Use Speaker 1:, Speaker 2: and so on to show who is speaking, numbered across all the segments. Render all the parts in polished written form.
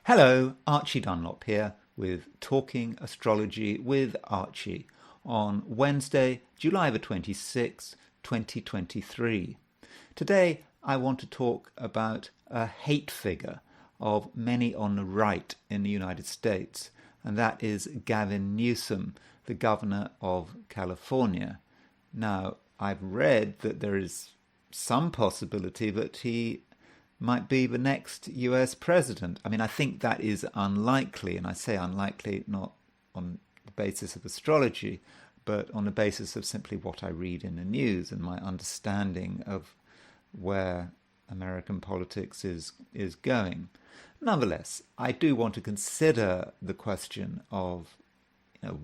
Speaker 1: Hello, Archie Dunlop here with Talking Astrology with Archie on Wednesday, July the 26th, 2023. Today I want to talk about a hate figure of many on the right in the United States, and that is Gavin Newsom, the governor of California. Now, I've read that there is some possibility that he might be the next US president. I mean, I think that is unlikely, and I say unlikely not on the basis of astrology, but on the basis of simply what I read in the news and my understanding of where American politics is going. Nonetheless, I do want to consider the question of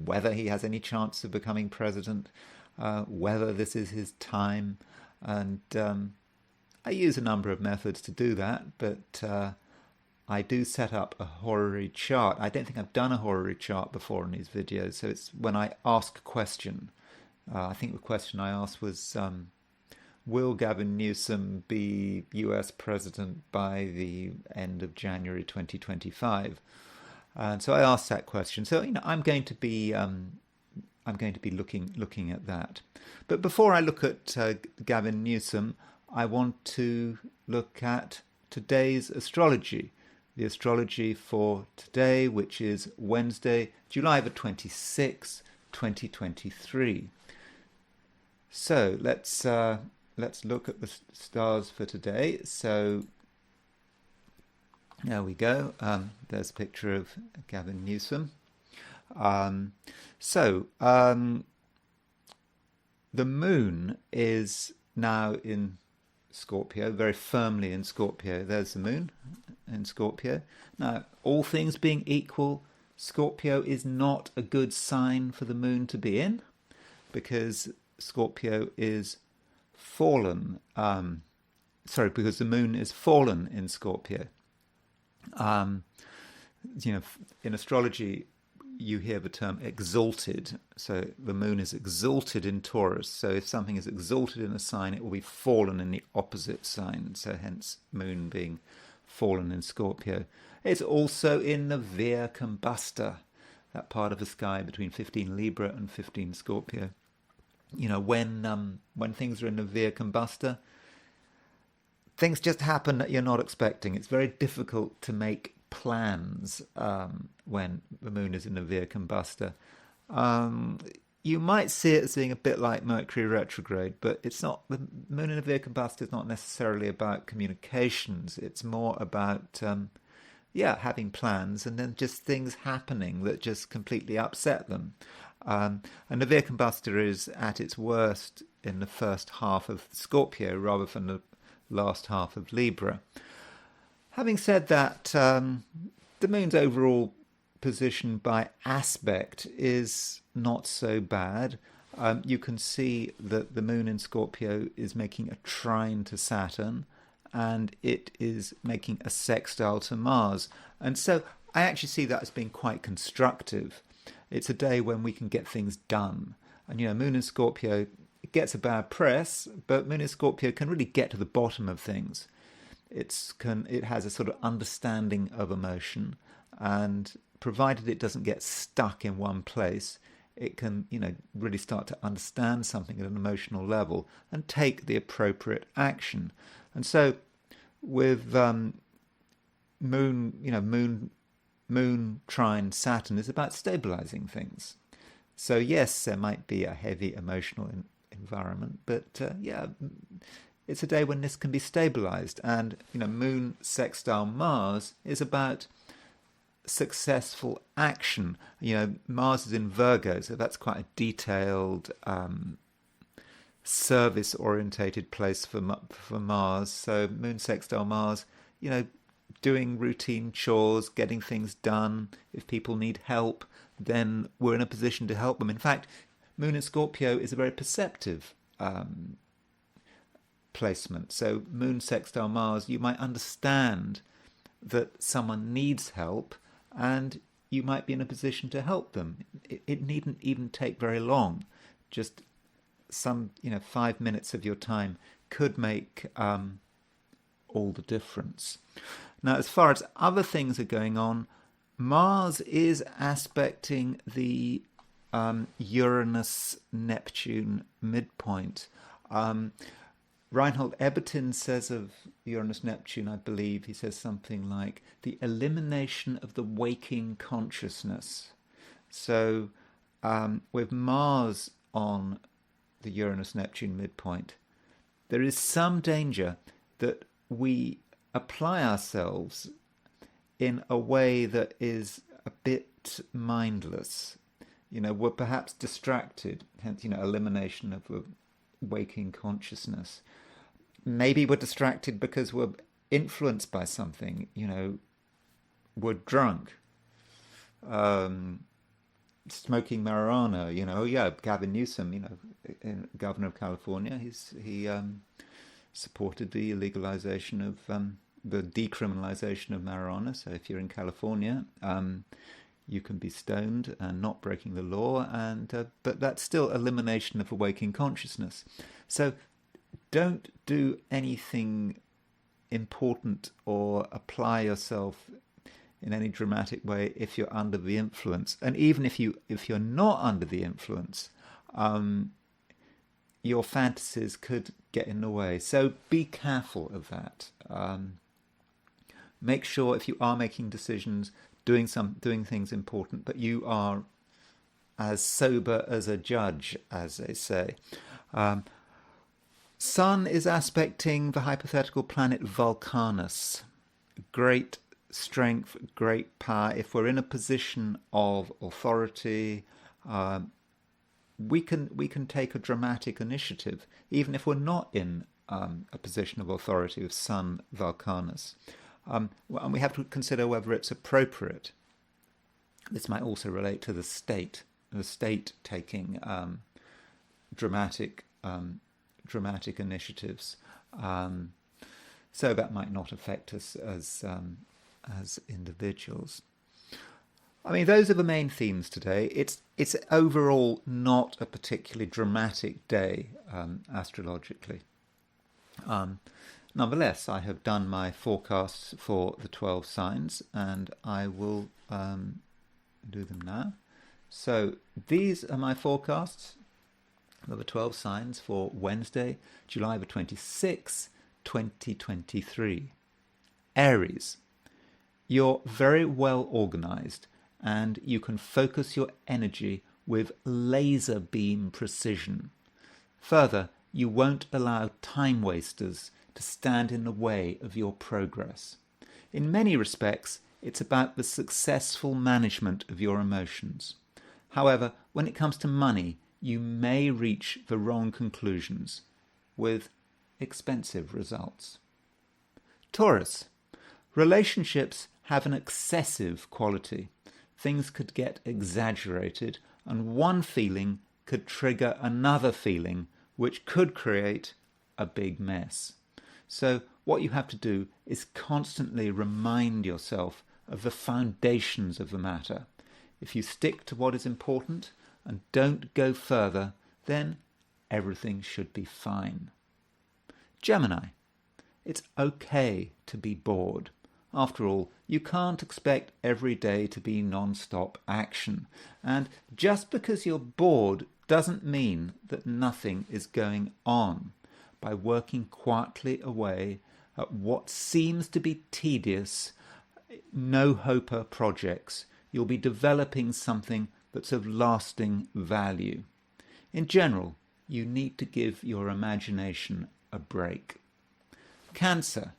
Speaker 1: whether he has any chance of becoming president, whether this is his time, and I use a number of methods to do that, but I do set up a horary chart. I don't think I've done a horary chart before in these videos, so it's when I ask a question. I think the question I asked was, will Gavin Newsom be US president by the end of January 2025? And so I asked that question. So I'm going to be looking at that. But before I look at Gavin Newsom, I want to look at today's astrology, the astrology for today, which is Wednesday, July the 26th, 2023. So let's look at the stars for today. So there we go. There's a picture of Gavin Newsom. The moon is now in Scorpio, very firmly in Scorpio. There's the moon in Scorpio. Now, all things being equal, Scorpio is not a good sign for the moon to be in, because Scorpio is fallen. Because the moon is fallen in Scorpio. In astrology, you hear the term exalted. So the moon is exalted in Taurus. So if something is exalted in a sign, it will be fallen in the opposite sign. So hence moon being fallen in Scorpio. It's also in the Via Combusta, that part of the sky between 15 Libra and 15 Scorpio. When things are in the Via Combusta, things just happen that you're not expecting. It's very difficult to make plans when the moon is in the Via Combusta. You might see it as being a bit like Mercury retrograde, but it's not. The moon in the Via Combusta is not necessarily about communications. It's more about having plans and then just things happening that just completely upset them. And the Via Combusta is at its worst in the first half of Scorpio rather than the last half of Libra. Having said that, the moon's overall position by aspect is not so bad. You can see that the moon in Scorpio is making a trine to Saturn, and it is making a sextile to Mars. And so I actually see that as being quite constructive. It's a day when we can get things done. And moon in Scorpio, it gets a bad press, but moon in Scorpio can really get to the bottom of things. It has a sort of understanding of emotion, and provided it doesn't get stuck in one place, it can really start to understand something at an emotional level and take the appropriate action. And so with moon trine Saturn is about stabilizing things. So yes, there might be a heavy emotional environment, but it's a day when this can be stabilized. And moon sextile Mars is about successful action. Mars is in Virgo, so that's quite a detailed, service orientated place for Mars. So moon sextile Mars, doing routine chores, getting things done. If people need help, then we're in a position to help them. In fact, moon in Scorpio is a very perceptive placement. So moon sextile Mars, you might understand that someone needs help and you might be in a position to help them. It needn't even take very long. Just some 5 minutes of your time could make all the difference. Now, as far as other things are going on, Mars is aspecting the Uranus-Neptune midpoint. Reinhold Ebertin says of Uranus-Neptune, I believe, he says something like the elimination of the waking consciousness. So with Mars on the Uranus-Neptune midpoint, there is some danger that we apply ourselves in a way that is a bit mindless. We're perhaps distracted, hence, elimination of a waking consciousness. Maybe we're distracted because we're influenced by something, we're drunk, smoking marijuana, Gavin Newsom, Governor of California, he supported the legalization of the decriminalization of marijuana. So if you're in California, you can be stoned and not breaking the law, but that's still elimination of a waking consciousness. So don't do anything important or apply yourself in any dramatic way if you're under the influence. And even if you're not under the influence, your fantasies could get in the way. So be careful of that. Make sure if you are making decisions, doing things important, but you are as sober as a judge, as they say. Sun is aspecting the hypothetical planet Vulcanus. Great strength, great power. If we're in a position of authority, we can take a dramatic initiative, even if we're not in a position of authority with Sun Vulcanus. And we have to consider whether it's appropriate. This might also relate to the state taking dramatic initiatives. So that might not affect us as individuals. I mean, those are the main themes today. It's overall not a particularly dramatic day astrologically. Nonetheless, I have done my forecasts for the 12 signs, and I will do them now. So these are my forecasts for the 12 signs for Wednesday, July the 26th, 2023. Aries, you're very well organized and you can focus your energy with laser beam precision. Further, you won't allow time wasters to stand in the way of your progress. In many respects, it's about the successful management of your emotions. However, when it comes to money, you may reach the wrong conclusions with expensive results. Taurus, relationships have an excessive quality. Things could get exaggerated, and one feeling could trigger another feeling, which could create a big mess. So what you have to do is constantly remind yourself of the foundations of the matter. If you stick to what is important and don't go further, then everything should be fine. Gemini, it's okay to be bored. After all, you can't expect every day to be non-stop action. And just because you're bored doesn't mean that nothing is going on. By working quietly away at what seems to be tedious, no-hoper projects, you'll be developing something that's of lasting value. In general, you need to give your imagination a break. Cancer,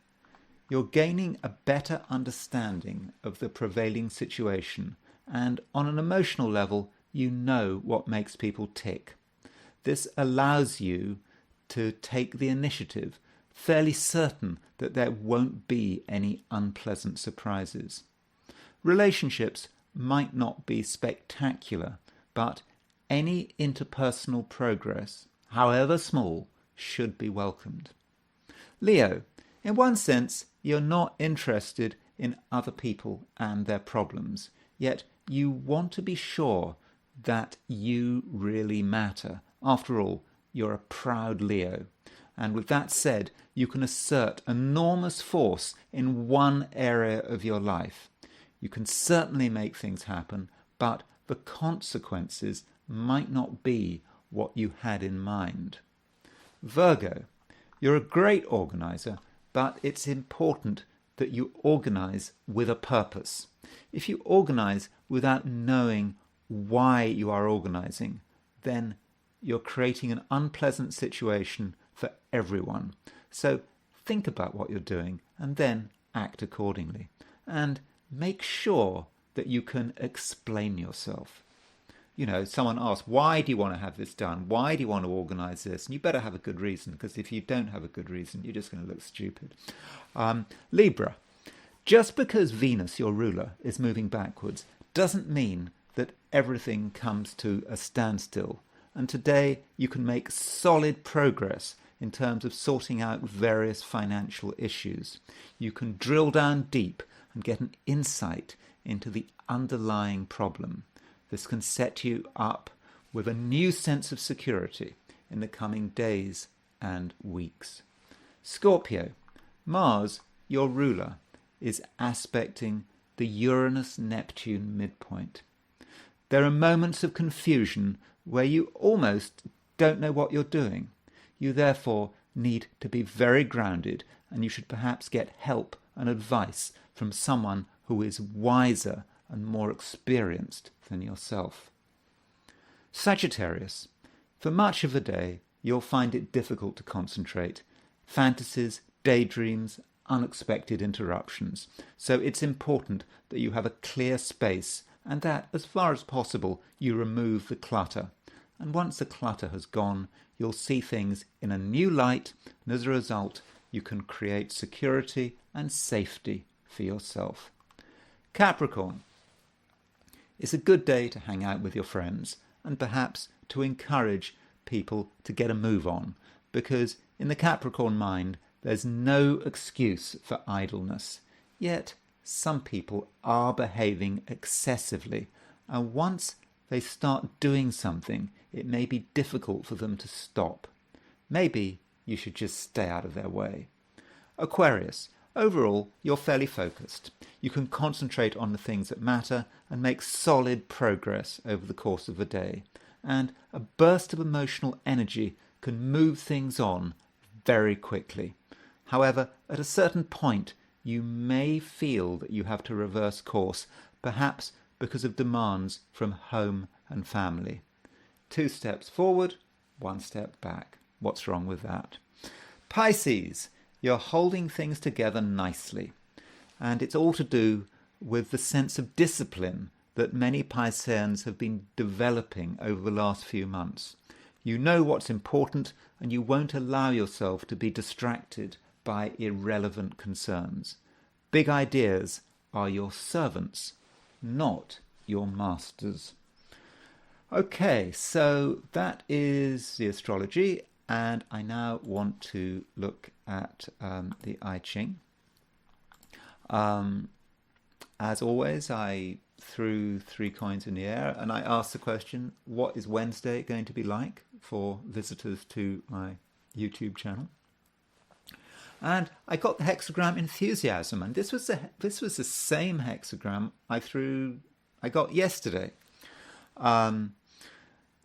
Speaker 1: you're gaining a better understanding of the prevailing situation, and on an emotional level, you know what makes people tick. This allows you to take the initiative, fairly certain that there won't be any unpleasant surprises. Relationships might not be spectacular, but any interpersonal progress, however small, should be welcomed. Leo, in one sense, you're not interested in other people and their problems, yet you want to be sure that you really matter. After all, you're a proud Leo, And with that said, you can assert enormous force in one area of your life. You can certainly make things happen, but the consequences might not be what you had in mind. Virgo, you're a great organizer, but it's important that you organize with a purpose. If you organize without knowing why you are organizing, then you're creating an unpleasant situation for everyone. So think about what you're doing and then act accordingly. And make sure that you can explain yourself. You know, someone asks, why do you want to have this done? Why do you want to organize this? And you better have a good reason, because if you don't have a good reason, you're just going to look stupid. Libra, just because Venus, your ruler, is moving backwards doesn't mean that everything comes to a standstill. And today you can make solid progress in terms of sorting out various financial issues. You can drill down deep and get an insight into the underlying problem. This can set you up with a new sense of security in the coming days and weeks. Scorpio, Mars, your ruler, is aspecting the Uranus-Neptune midpoint. There are moments of confusion where you almost don't know what you're doing. You therefore need to be very grounded, and you should perhaps get help and advice from someone who is wiser and more experienced than yourself. Sagittarius, for much of the day you'll find it difficult to concentrate. Fantasies, daydreams, unexpected interruptions. So it's important that you have a clear space and that, as far as possible, you remove the clutter. And once the clutter has gone, you'll see things in a new light, and as a result, you can create security and safety for yourself. Capricorn, it's a good day to hang out with your friends and perhaps to encourage people to get a move on, because in the Capricorn mind, there's no excuse for idleness. Yet, some people are behaving excessively, and once they start doing something, it may be difficult for them to stop. Maybe you should just stay out of their way. Aquarius, overall, you're fairly focused. You can concentrate on the things that matter and make solid progress over the course of the day. And a burst of emotional energy can move things on very quickly. However, at a certain point, you may feel that you have to reverse course, perhaps because of demands from home and family. 2 steps forward, 1 step back. What's wrong with that? Pisces, you're holding things together nicely. And it's all to do with the sense of discipline that many Pisceans have been developing over the last few months. You know what's important, and you won't allow yourself to be distracted by irrelevant concerns. Big ideas are your servants, not your masters. Okay, so that is the astrology, and I now want to look at the I Ching. As always, I threw 3 coins in the air, and I asked the question, what is Wednesday going to be like for visitors to my YouTube channel? And I got the hexagram enthusiasm, and this was the same hexagram I got yesterday.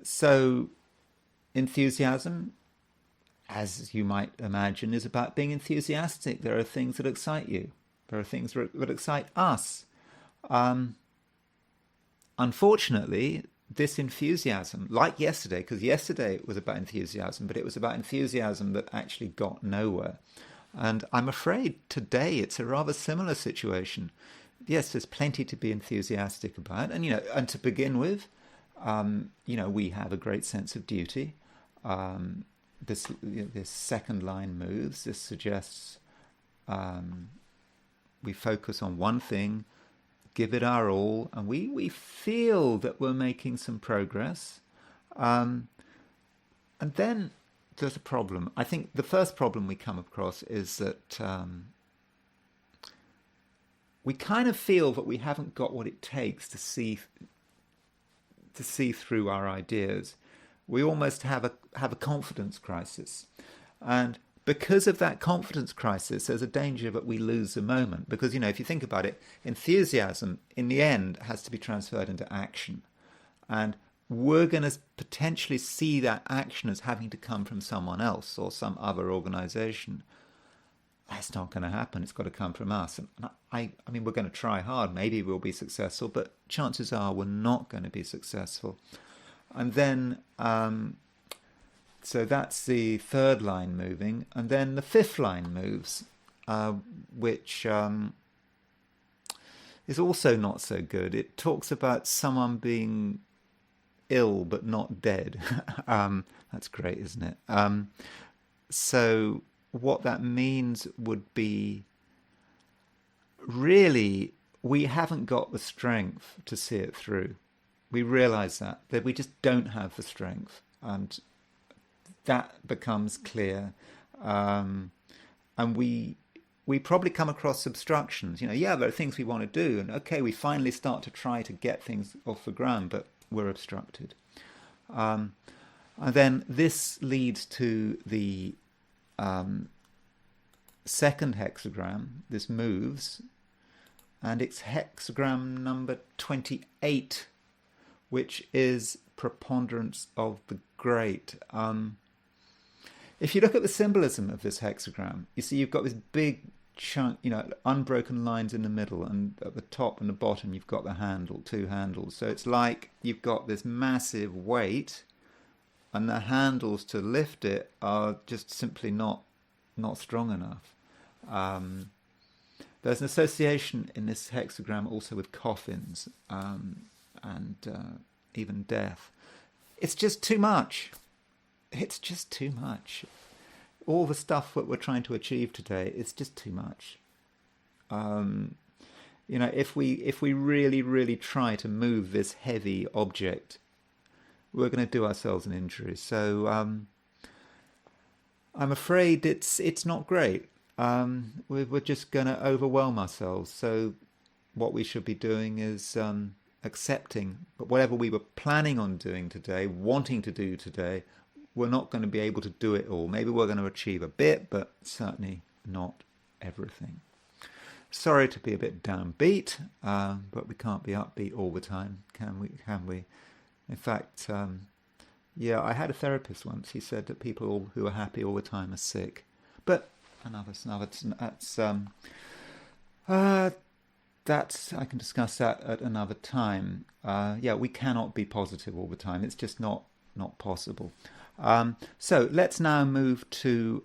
Speaker 1: So enthusiasm, as you might imagine, is about being enthusiastic. There are things that excite you. There are things that excite us. Unfortunately, this enthusiasm, like yesterday, because yesterday it was about enthusiasm, but it was about enthusiasm that actually got nowhere. And I'm afraid today it's a rather similar situation. Yes, there's plenty to be enthusiastic about. And, and to begin with, we have a great sense of duty. This second line moves. This suggests we focus on one thing, give it our all, and we feel that we're making some progress. And then there's a problem. I think the first problem we come across is that we kind of feel that we haven't got what it takes to see through our ideas. We almost have a confidence crisis. And because of that confidence crisis, there's a danger that we lose the moment. Because, if you think about it, enthusiasm in the end has to be transferred into action. And we're going to potentially see that action as having to come from someone else or some other organization. That's not going to happen. It's got to come from us. And I mean, we're going to try hard. Maybe we'll be successful, but chances are we're not going to be successful. And then, so that's the third line moving. And then the fifth line moves, which is also not so good. It talks about someone being ill but not dead. That's great, isn't it? So what that means would be, really, we haven't got the strength to see it through. We realize that we just don't have the strength, and that becomes clear. And we probably come across obstructions. There are things we want to do, and okay, we finally start to try to get things off the ground, but we're obstructed. And then this leads to the second hexagram. This moves, and it's hexagram number 28, which is preponderance of the great. If you look at the symbolism of this hexagram, you see you've got this big chunk, unbroken lines in the middle, and at the top and the bottom you've got the handle, two handles. So it's like you've got this massive weight, and the handles to lift it are just simply not strong enough. There's an association in this hexagram also with coffins and even death. It's just too much. It's just too much. All the stuff that we're trying to achieve today, it's just too much. If we really, really try to move this heavy object, we're going to do ourselves an injury. So I'm afraid it's not great. We're just going to overwhelm ourselves. So what we should be doing is accepting. But whatever we were planning on doing today, wanting to do today, we're not going to be able to do it all. Maybe we're going to achieve a bit, but certainly not everything. Sorry to be a bit downbeat, but we can't be upbeat all the time, can we? In fact, I had a therapist once. He said that people who are happy all the time are sick. But that's I can discuss that at another time. We cannot be positive all the time. It's just not possible. So let's now move to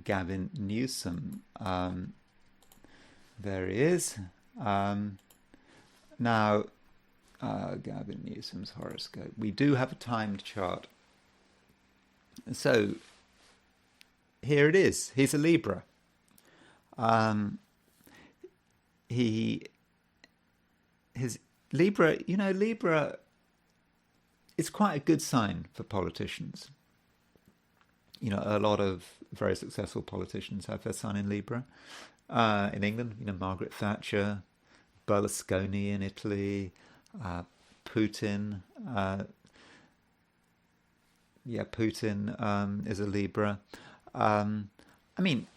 Speaker 1: Gavin Newsom. There he is. Now, Gavin Newsom's horoscope. We do have a timed chart. So here it is. He's a Libra. His Libra. Libra is quite a good sign for politicians. A lot of very successful politicians have their sun in Libra. In England, Margaret Thatcher, Berlusconi in Italy, Putin. Putin is a Libra.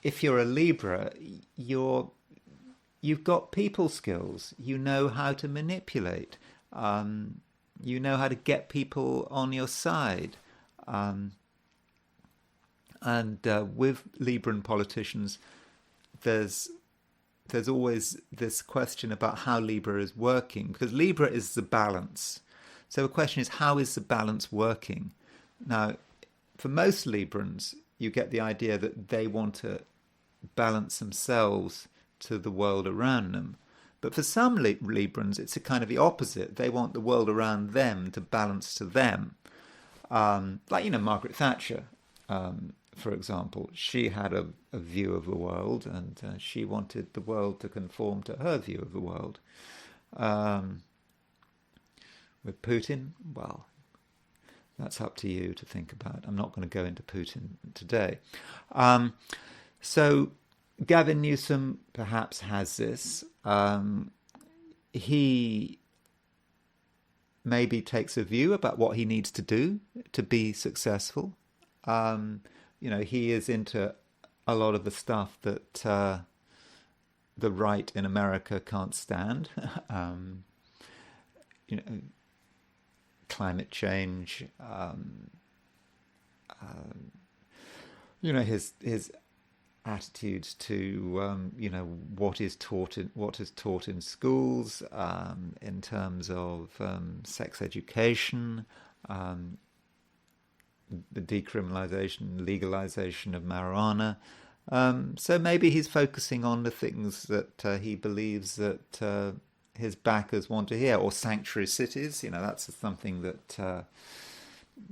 Speaker 1: If you're a Libra, you've got people skills. You know how to manipulate. You know how to get people on your side. And with Libran politicians, there's always this question about how Libra is working, because Libra is the balance. So the question is, how is the balance working? Now, for most Librans, you get the idea that they want to balance themselves to the world around them. But for some Librans, it's a kind of the opposite. They want the world around them to balance to them. Margaret Thatcher, for example, she had a view of the world, and she wanted the world to conform to her view of the world. With Putin, well, that's up to you to think about. I'm not going to go into Putin today. So Gavin Newsom perhaps has this. He maybe takes a view about what he needs to do to be successful. He is into a lot of the stuff that the right in America can't stand. you know, Climate change. His attitudes to what is taught in schools in terms of sex education, the decriminalization, legalization of marijuana. So maybe he's focusing on the things that he believes that his backers want to hear, or sanctuary cities. That's something that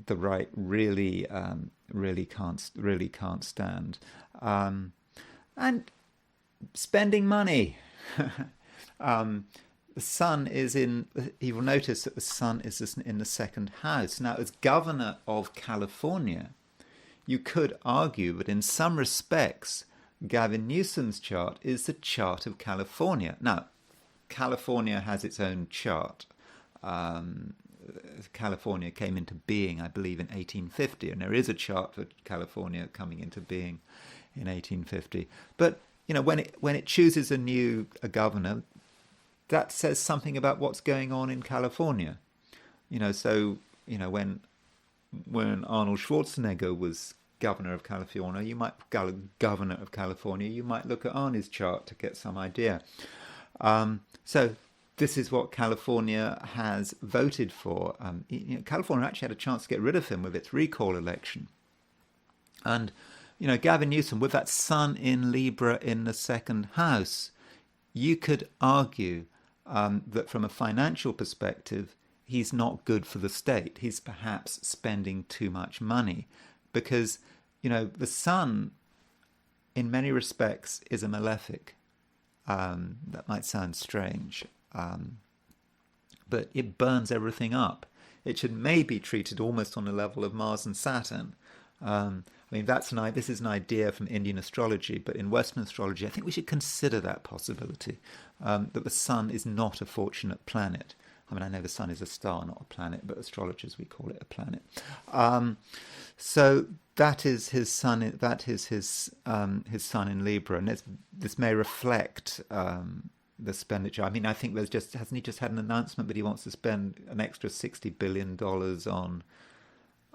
Speaker 1: the right really can't stand. And spending money. The sun is in. You will notice that the sun is in the second house. Now, as governor of California, you could argue that in some respects, Gavin Newsom's chart is the chart of California. Now, California has its own chart. California came into being, I believe, in 1850, and there is a chart for California coming into being in 1850. But when it chooses a governor, that says something about what's going on in California. So when Arnold Schwarzenegger was governor of California, you might look at Arnie's chart to get some idea. So this is what California has voted for. California actually had a chance to get rid of him with its recall election. And, Gavin Newsom, with that sun in Libra in the second house, you could argue that from a financial perspective, he's not good for the state. He's perhaps spending too much money because, the sun, in many respects, is a malefic. That might sound strange. But it burns everything up. It should maybe be treated almost on the level of Mars and Saturn. This is an idea from Indian astrology, but in Western astrology, I think we should consider that possibility, that the sun is not a fortunate planet. I know the sun is a star, not a planet, but astrologers, we call it a planet. So that is his sun. That is his sun in Libra, and this may reflect the expenditure. I think hasn't he just had an announcement that he wants to spend an extra $60 billion on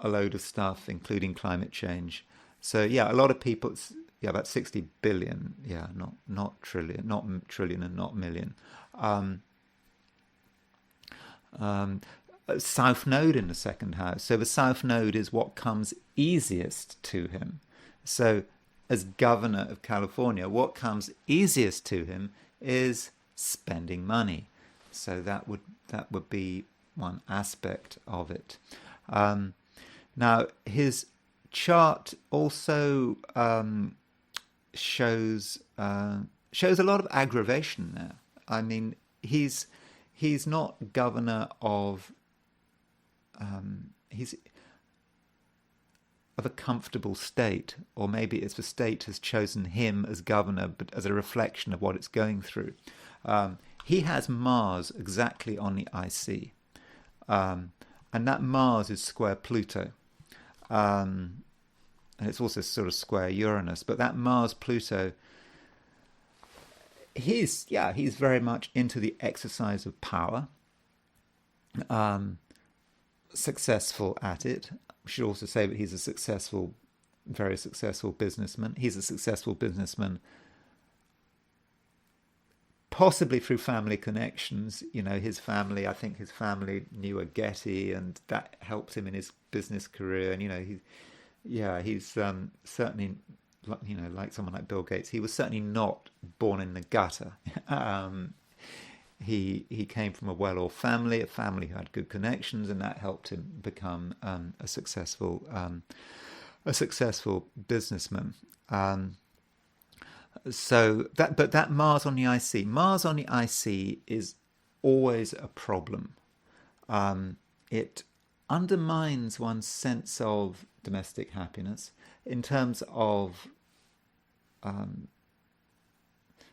Speaker 1: a load of stuff, including climate change. So a lot of people, about 60 billion, not trillion, not trillion and not million. South Node in the second house. So the South Node is what comes easiest to him. So as governor of California, what comes easiest to him is spending money. So that would be one aspect of it. Now his chart also shows a lot of aggravation there. He's not governor of he's of a comfortable state, or maybe it's the state has chosen him as governor, but as a reflection of what it's going through. He has Mars exactly on the IC, and that Mars is square Pluto, and it's also sort of square Uranus. But that Mars Pluto, he's very much into the exercise of power, successful at it. We should also say that he's a very successful businessman. He's a successful businessman possibly through family connections. His family, I think his family knew a Getty, and that helped him in his business career. And, he's certainly, like someone like Bill Gates, he was certainly not born in the gutter. He came from a well-off family, a family who had good connections, and that helped him become a successful businessman. But that Mars on the IC is always a problem. It undermines one's sense of domestic happiness in terms of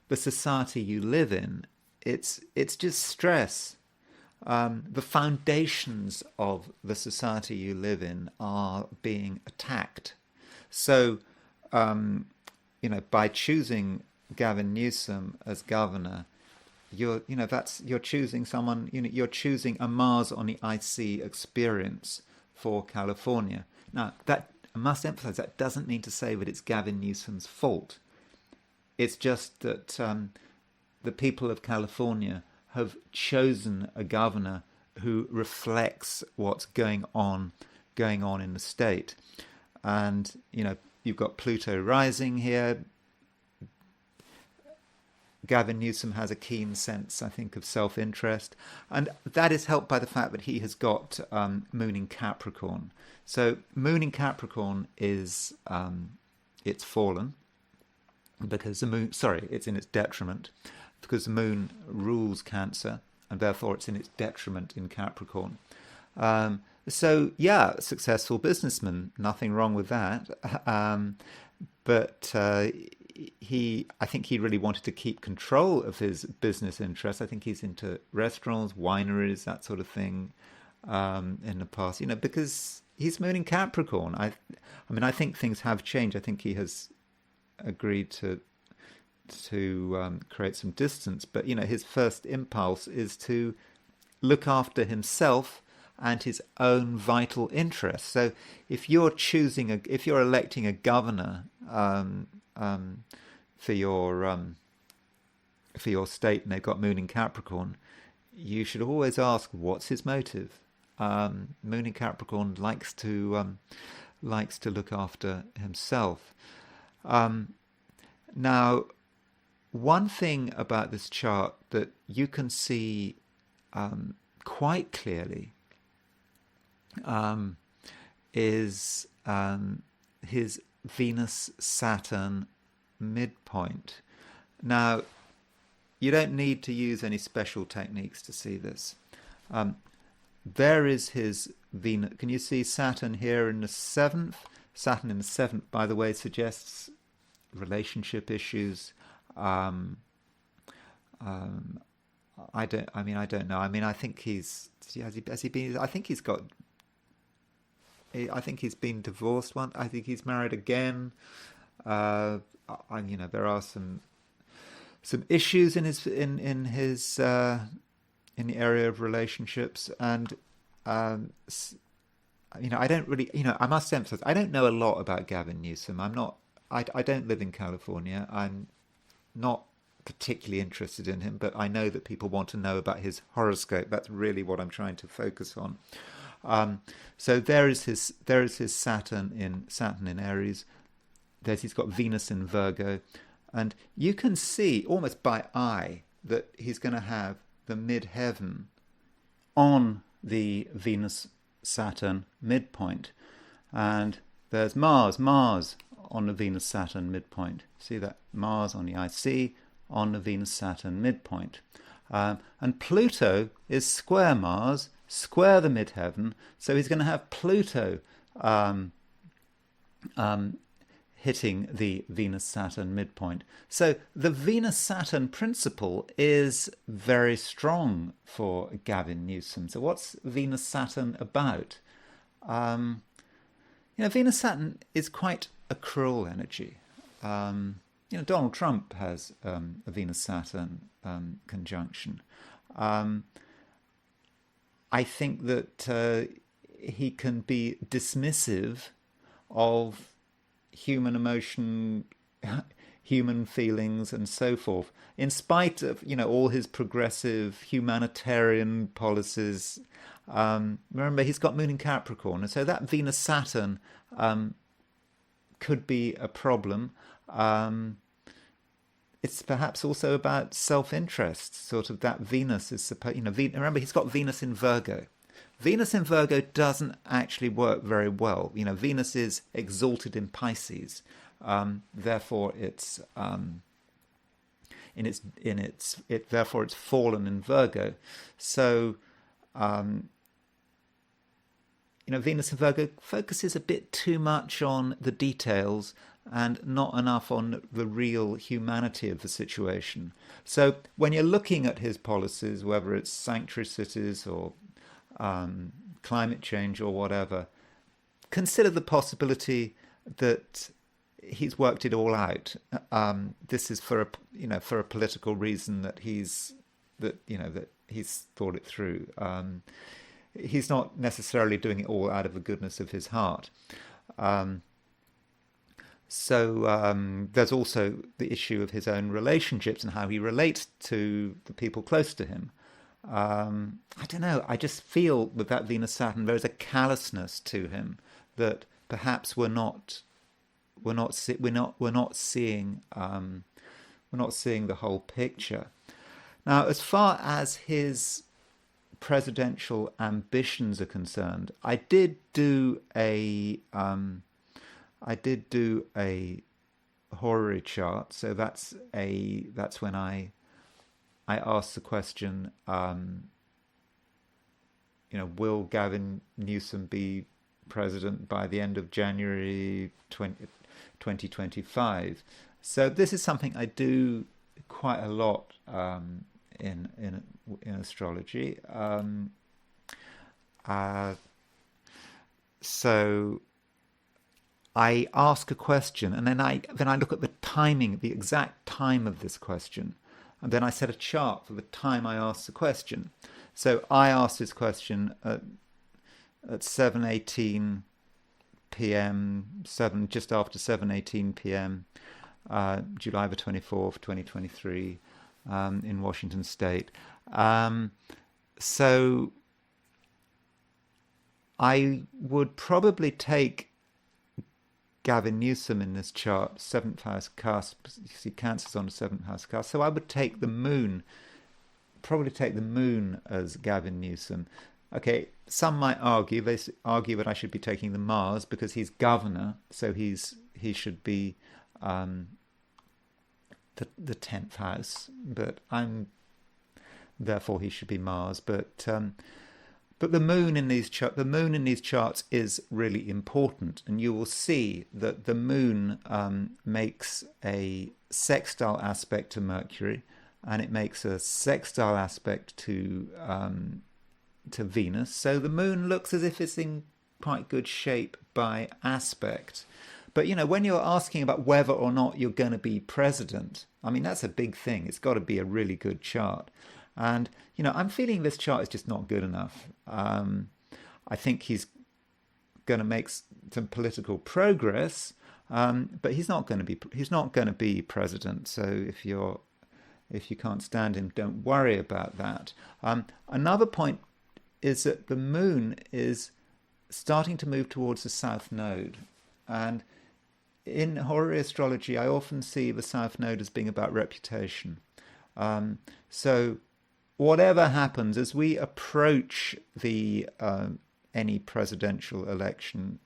Speaker 1: the society you live in. It's just stress. the foundations of the society you live in are being attacked. So, by choosing Gavin Newsom as governor, you're choosing someone. You're choosing a Mars on the IC experience for California. Now, that I must emphasize, that doesn't mean to say that it's Gavin Newsom's fault. It's just that the people of California have chosen a governor who reflects what's going on in the state. And you've got Pluto rising here. Gavin Newsom has a keen sense, I think, of self-interest, and that is helped by the fact that he has got Moon in Capricorn. So Moon in Capricorn is it's fallen because the Moon. Sorry, it's in its detriment because the Moon rules Cancer, and therefore it's in its detriment in Capricorn. So yeah, successful businessman, nothing wrong with that. But I think he really wanted to keep control of his business interests. I think he's into restaurants, wineries, that sort of thing in the past. Because he's Moon in Capricorn. I mean, I think things have changed. I think he has agreed to create some distance. But his first impulse is to look after himself and his own vital interests. So if you're electing a governor for your state, and they've got Moon in Capricorn, you should always ask, what's his motive? Moon in Capricorn likes to look after himself. Now, one thing about this chart that you can see quite clearly is his Venus-Saturn midpoint. Now, you don't need to use any special techniques to see this. There is his Venus. Can you see Saturn here in the 7th? Saturn in the 7th, by the way, suggests relationship issues. I don't know. I mean, I think has he been? I think he's been divorced once. I think he's married again. There are some issues in the area of relationships, and I don't really, I must emphasize, I don't know a lot about Gavin Newsom. I don't live in California. I'm not particularly interested in him, but I know that people want to know about his horoscope. That's really what I'm trying to focus on. So there is his Saturn in Aries. He's got Venus in Virgo, and you can see almost by eye that he's going to have the midheaven on the Venus-Saturn midpoint, and there's Mars on the Venus-Saturn midpoint. See that? Mars on the IC on the Venus-Saturn midpoint, and Pluto is square Mars, square the midheaven, so he's going to have Pluto hitting the Venus-Saturn midpoint. So the Venus-Saturn principle is very strong for Gavin Newsom. So what's Venus-Saturn about? Venus-Saturn is quite a cruel energy. Donald Trump has a Venus-Saturn conjunction. I think that he can be dismissive of human emotion, human feelings, and so forth, in spite of all his progressive humanitarian policies. Remember, he's got Moon in Capricorn, and so that Venus-Saturn could be a problem. It's perhaps also about self-interest. Sort of that Venus is supposed. Remember, he's got Venus in Virgo. Venus in Virgo doesn't actually work very well. Venus is exalted in Pisces, therefore it's therefore it's fallen in Virgo. So Venus in Virgo focuses a bit too much on the details and not enough on the real humanity of the situation. So when you're looking at his policies, whether it's sanctuary cities or climate change or whatever, consider the possibility that he's worked it all out. This is for a political reason that he's thought it through. He's not necessarily doing it all out of the goodness of his heart. So there's also the issue of his own relationships and how he relates to the people close to him. I don't know. I just feel with that Venus-Saturn, there is a callousness to him that perhaps we're not seeing the whole picture. Now, as far as his presidential ambitions are concerned, I did do a horary chart. So that's when I asked the question, will Gavin Newsom be president by the end of January 2025? So this is something I do quite a lot in astrology. So I ask a question, and then I look at the timing, the exact time of this question, and then I set a chart for the time I ask the question. So I asked this question at 7:18 p.m., just after 7:18 p.m., July the 24th, 2023, in Washington State. So I would probably take Gavin Newsom in this chart, 7th house cusp. You see Cancer's on the 7th house cusp. So I would take the moon, probably take the moon as Gavin Newsom. Okay, some might argue, they argue that I should be taking the Mars because he's governor, so he should be the 10th house, but therefore he should be Mars. But the moon in these charts is really important, and you will see that the moon makes a sextile aspect to Mercury, and it makes a sextile aspect to Venus. So the moon looks as if it's in quite good shape by aspect. But when you're asking about whether or not you're going to be president, I mean, that's a big thing. It's got to be a really good chart. And, I'm feeling this chart is just not good enough. I think he's going to make some political progress, but he's not going to be president. So if you can't stand him, don't worry about that. Another point is that the moon is starting to move towards the south node. And in horary astrology, I often see the south node as being about reputation. So whatever happens as we approach the any presidential election,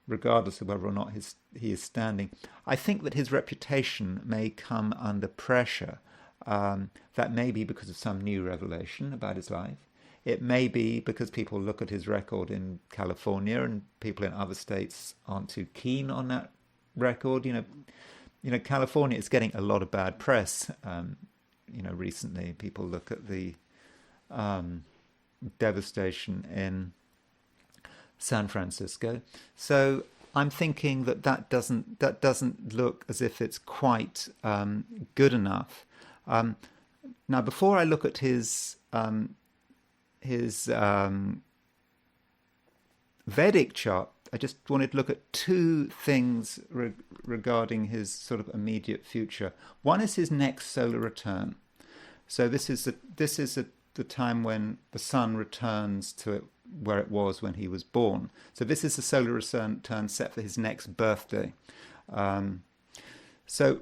Speaker 1: regardless of whether or not he is standing, I think that his reputation may come under pressure. That may be because of some new revelation about his life. It may be because people look at his record in California and people in other states aren't too keen on that record. California is getting a lot of bad press. Recently people look at the devastation in San Francisco. So I'm thinking that doesn't look as if it's quite good enough. Now, before I look at his Vedic chart, I just wanted to look at two things regarding his sort of immediate future. One is his next solar return. So this is the time when the sun returns to it where it was when he was born. So this is the solar return set for his next birthday. So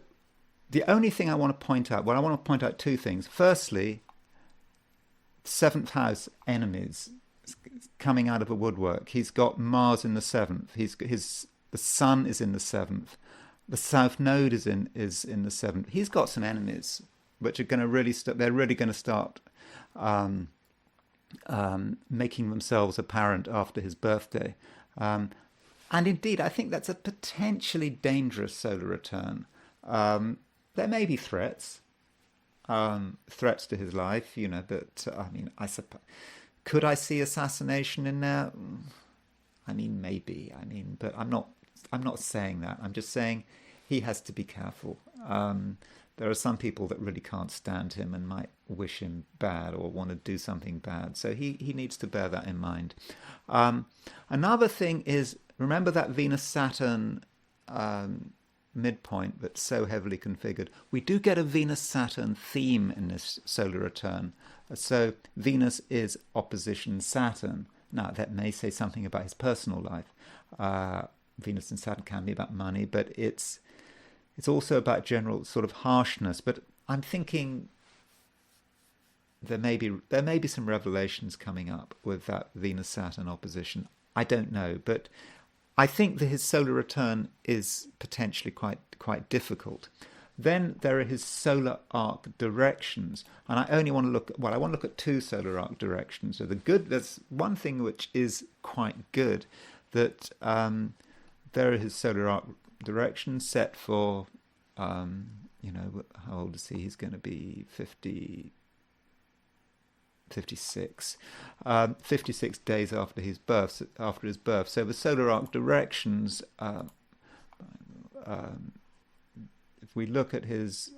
Speaker 1: the only thing I want to point out, I want to point out two things. Firstly, 7th house enemies coming out of the woodwork. He's got Mars in the 7th. The sun is in the 7th. The south node is in the 7th. He's got some enemies which are going to really they're really going to start making themselves apparent after his birthday. And indeed, I think that's a potentially dangerous solar return. There may be threats, threats to his life, but I mean, I suppose, could I see assassination in there? I mean, maybe. I mean, but I'm not saying that. I'm just saying he has to be careful. There are some people that really can't stand him and might wish him bad or want to do something bad. So he needs to bear that in mind. Another thing is, remember that Venus-Saturn midpoint that's so heavily configured? We do get a Venus-Saturn theme in this solar return. So Venus is opposition Saturn. Now, that may say something about his personal life. Venus and Saturn can be about money, but it's also about general sort of harshness. But I'm thinking there may be some revelations coming up with that Venus-Saturn opposition. I don't know, but I think that his solar return is potentially quite difficult. Then there are his solar arc directions, and I want to look at two solar arc directions. So there's one thing which is quite good, that there are his solar arc directions set for, how old is he? He's going to be 56 days after his birth. So the solar arc directions, if we look at his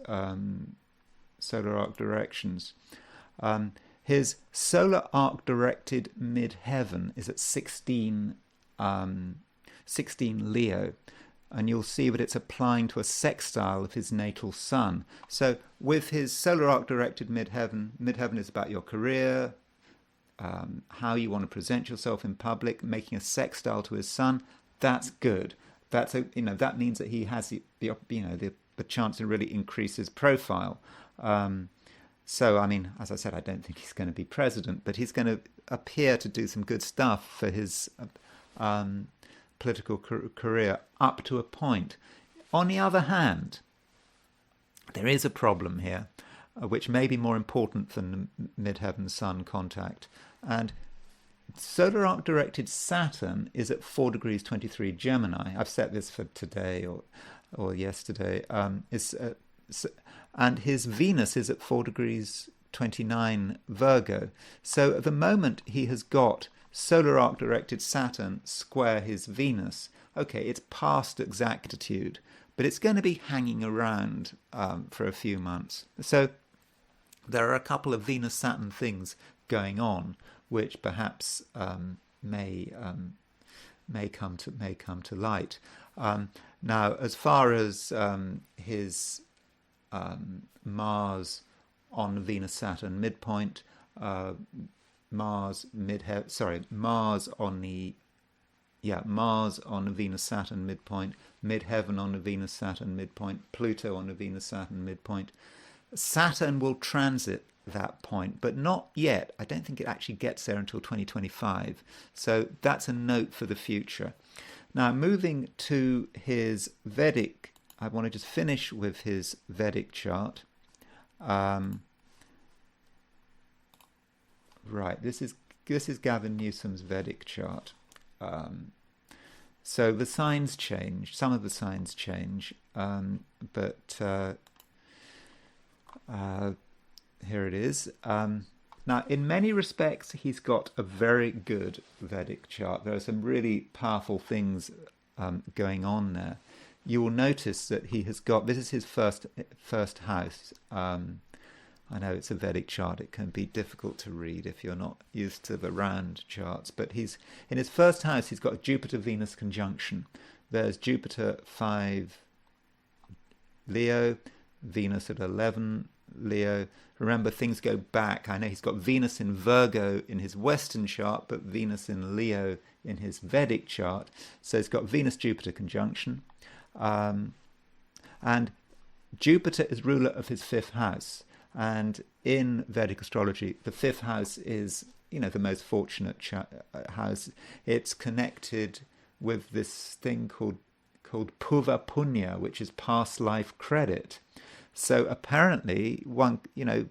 Speaker 1: solar arc directions, his solar arc directed midheaven is at 16 Leo, and you'll see that it's applying to a sextile of his natal sun. So with his solar arc directed midheaven is about your career, how you want to present yourself in public, making a sextile to his sun. That's good. That means that he has the chance to really increase his profile. So, I mean, as I said, I don't think he's going to be president, but he's going to appear to do some good stuff for his political career up to a point. On the other hand, there is a problem here, which may be more important than the midheaven sun contact. And solar arc directed Saturn is at 4 degrees 23 Gemini. I've set this for today or yesterday. And his Venus is at 4 degrees 29 Virgo. So at the moment he has got solar arc directed Saturn square his Venus. Okay, it's past exactitude, but it's going to be hanging around for a few months. So there are a couple of Venus-Saturn things going on, which perhaps may come to light. Now, as far as his Mars on Venus-Saturn midpoint, Mars on the Venus-Saturn midpoint, midheaven on the Venus-Saturn midpoint, Pluto on the Venus-Saturn midpoint. Saturn will transit that point, but not yet. I don't think it actually gets there until 2025. So that's a note for the future. Now, moving to his Vedic, I want to just finish with his Vedic chart. Right, this is Gavin Newsom's Vedic chart. So the signs change. Some of the signs change, but here it is. Now, in many respects, he's got a very good Vedic chart. There are some really powerful things going on there. You will notice that he has got, this is his first house. I know it's a Vedic chart. It can be difficult to read if you're not used to the round charts. But he's in his first house, he's got a Jupiter-Venus conjunction. There's Jupiter 5 Leo, Venus at 11 Leo. Remember, things go back. I know he's got Venus in Virgo in his Western chart, but Venus in Leo in his Vedic chart. So he's got Venus-Jupiter conjunction. And Jupiter is ruler of his fifth house. And in Vedic astrology, the fifth house is, the most fortunate house. It's connected with this thing called Purva Punya, which is past life credit. So apparently,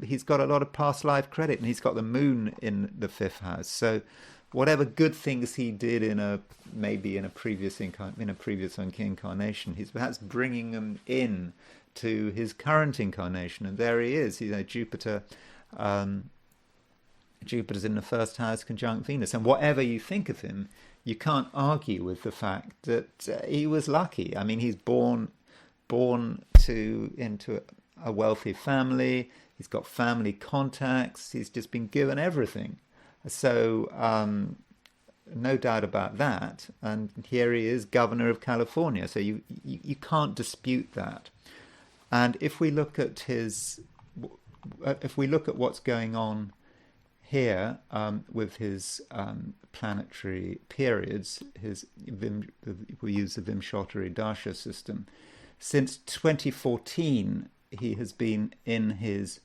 Speaker 1: he's got a lot of past life credit, and he's got the moon in the fifth house. So whatever good things he did maybe in a previous incarnation, he's perhaps bringing them in to his current incarnation, and there he is. Jupiter's in the first house conjunct Venus, and whatever you think of him, you can't argue with the fact that he was lucky. I mean, he's born into a wealthy family. He's got family contacts. He's just been given everything. So no doubt about that. And here he is, Governor of California. So you can't dispute that. And if we look at what's going on here with his planetary periods, we use the Vimshottari Dasha system. Since 2014, he has been in his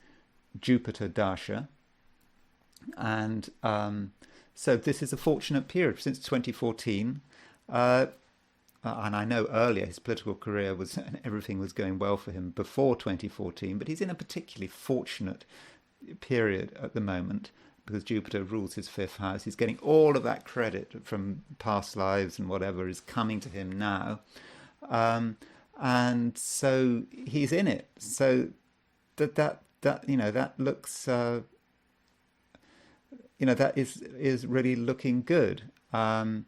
Speaker 1: Jupiter Dasha, and so this is a fortunate period since 2014. And I know earlier his political career everything was going well for him before 2014, but he's in a particularly fortunate period at the moment because Jupiter rules his fifth house. He's getting all of that credit from past lives and whatever is coming to him now. And so he's in it. So that looks that is really looking good. And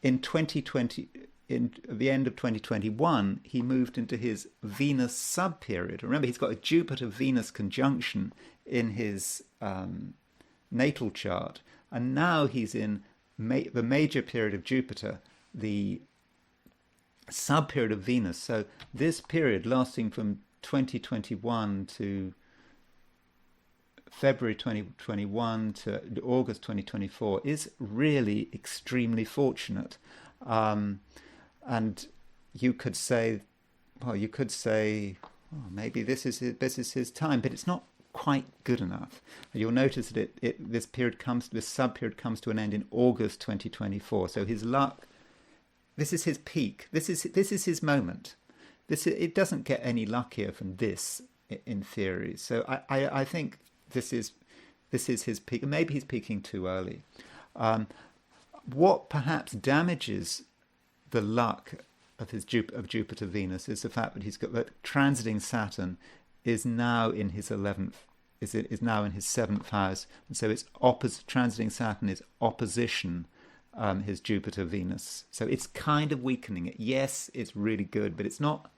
Speaker 1: in 2020, at the end of 2021, he moved into his Venus sub-period. Remember, he's got a Jupiter-Venus conjunction in his natal chart, and now he's in the major period of Jupiter, the sub-period of Venus. So this period lasting from 2021 to February 2021 to August 2024 is really extremely fortunate. And you could say, maybe this is his time, but it's not quite good enough. You'll notice that this sub-period comes to an end in August 2024. So his luck, this is his peak. This is his moment. It doesn't get any luckier from this, in theory. So I think this is his peak. Maybe he's peaking too early. What perhaps damages the luck of Jupiter Venus is the fact that he's got that transiting Saturn is now in his 11th, is now in his 7th house, and so it's transiting Saturn is opposition his Jupiter Venus, so it's kind of weakening it. Yes, it's really good, but it's not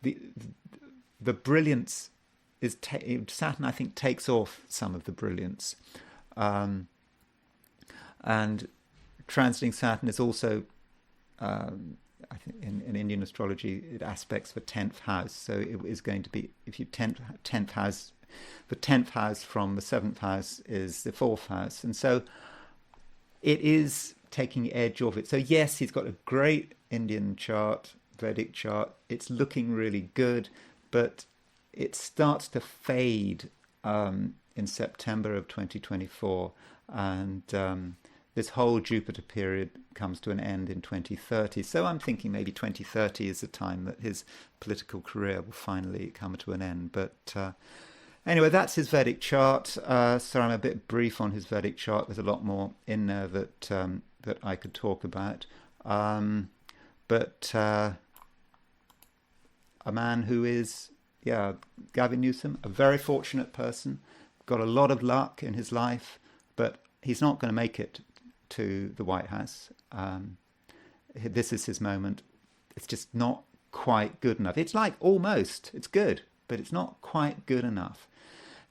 Speaker 1: the brilliance is Saturn, I think, takes off some of the brilliance, and transiting Saturn is also I think in Indian astrology it aspects the 10th house, so it is going to be, if you 10th house, the 10th house from the 7th house is the 4th house, and so it is taking edge off it. So yes, he's got a great Indian chart, Vedic chart, it's looking really good, but it starts to fade in September of 2024, and this whole Jupiter period comes to an end in 2030. So I'm thinking maybe 2030 is the time that his political career will finally come to an end. But anyway, that's his Vedic chart. So I'm a bit brief on his Vedic chart. There's a lot more in there that I could talk about. But a man who is, Gavin Newsom, a very fortunate person, got a lot of luck in his life, but he's not going to make it to the White House. This is his moment. It's just not quite good enough. It's like almost, it's good, but it's not quite good enough.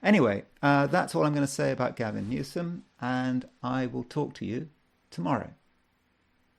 Speaker 1: Anyway, that's all I'm going to say about Gavin Newsom, and I will talk to you tomorrow.